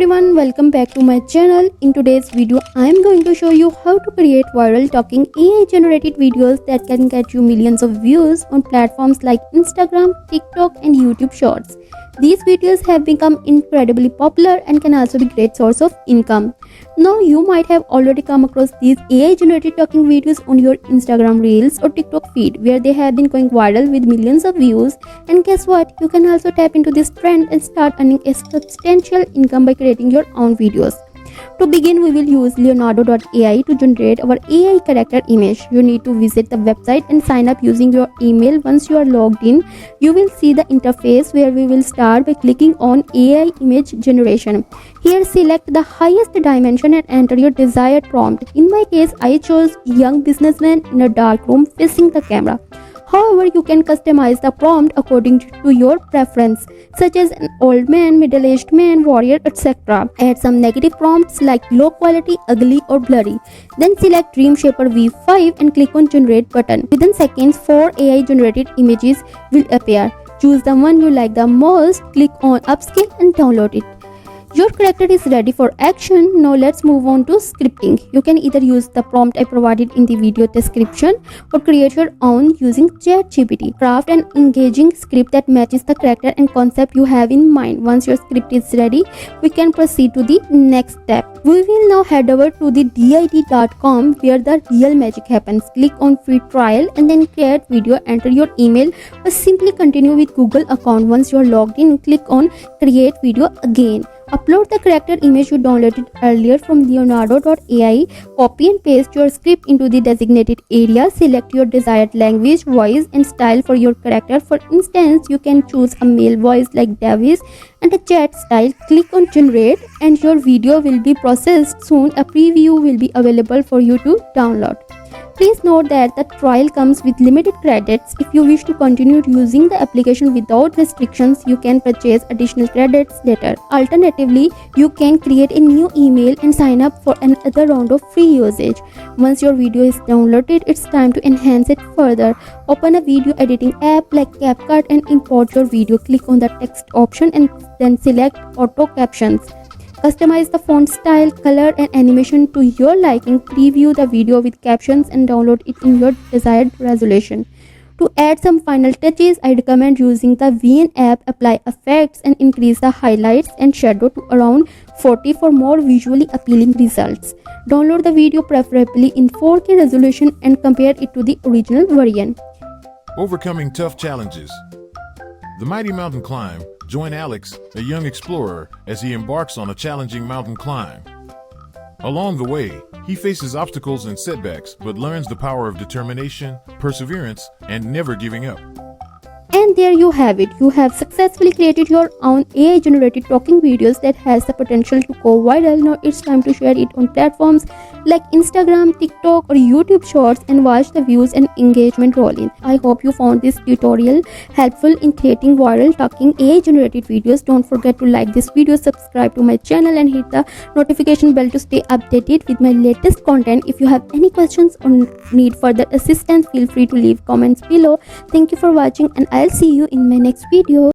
everyone, welcome back to my channel. In today's video, I am going to show you how to create viral talking AI generated videos that can get you millions of views on platforms like Instagram, TikTok and YouTube Shorts. These videos have become incredibly popular and can also be a great source of income. Now you might have already come across these AI generated talking videos on your Instagram Reels or TikTok feed where they have been going viral with millions of views, and guess what? You can also tap into this trend and start earning a substantial income by creating your own videos. To begin, we will use Leonardo.ai to generate our AI character image. You need to visit the website and sign up using your email. Once you are logged in, you will see the interface where we will start by clicking on AI image generation. Here, select the highest dimension and enter your desired prompt. In my case, I chose young businessman in a dark room facing the camera. However, you can customize the prompt according to your preference, such as an old man, middle-aged man, warrior, etc. Add some negative prompts like low quality, ugly or blurry. Then select Dream Shaper V5 and click on Generate button. Within seconds, 4 AI generated images will appear. Choose the one you like the most, click on Upscale and download it. Your character is ready for action. Now let's move on to scripting. You can either use the prompt I provided in the video description or create your own using Chat-GPT. Craft an engaging script that matches the character and concept you have in mind. Once your script is ready, we can proceed to the next step. We will now head over to the did.com where the real magic happens. Click on free trial and then create video, enter your email or simply continue with Google account. Once you are logged in, click on create video again. Upload the character image you downloaded earlier from Leonardo.ai. Copy and paste your script into the designated area. Select your desired language, voice and style for your character. For instance, you can choose a male voice like Davis and a chat style. Click on generate and your video will be processed. Soon a preview will be available for you to download. Please note that the trial comes with limited credits. If you wish to continue using the application without restrictions, you can purchase additional credits later. Alternatively, you can create a new email and sign up for another round of free usage. Once your video is downloaded, it's time to enhance it further. Open a video editing app like CapCut and import your video. Click on the text option and then select auto captions. Customize the font style, color and animation to your liking. Preview the video with captions and download it in your desired resolution. To add some final touches, I recommend using the VN app. Apply effects and increase the highlights and shadow to around 40 for more visually appealing results. Download the video preferably in 4K resolution and compare it to the original version. Overcoming tough challenges. The mighty mountain climb. Join Alex, a young explorer, as he embarks on a challenging mountain climb. Along the way, he faces obstacles and setbacks, but learns the power of determination, perseverance, and never giving up. And there you have it. You have successfully created your own AI generated talking videos that has the potential to go viral. Now it's time to share it on platforms like Instagram, TikTok or YouTube Shorts and watch the views and engagement roll in. I hope you found this tutorial helpful in creating viral talking AI generated videos. Don't forget to like this video, subscribe to my channel and hit the notification bell to stay updated with my latest content. If you have any questions or need further assistance, feel free to leave comments below. Thank you for watching and I'll see you in my next video.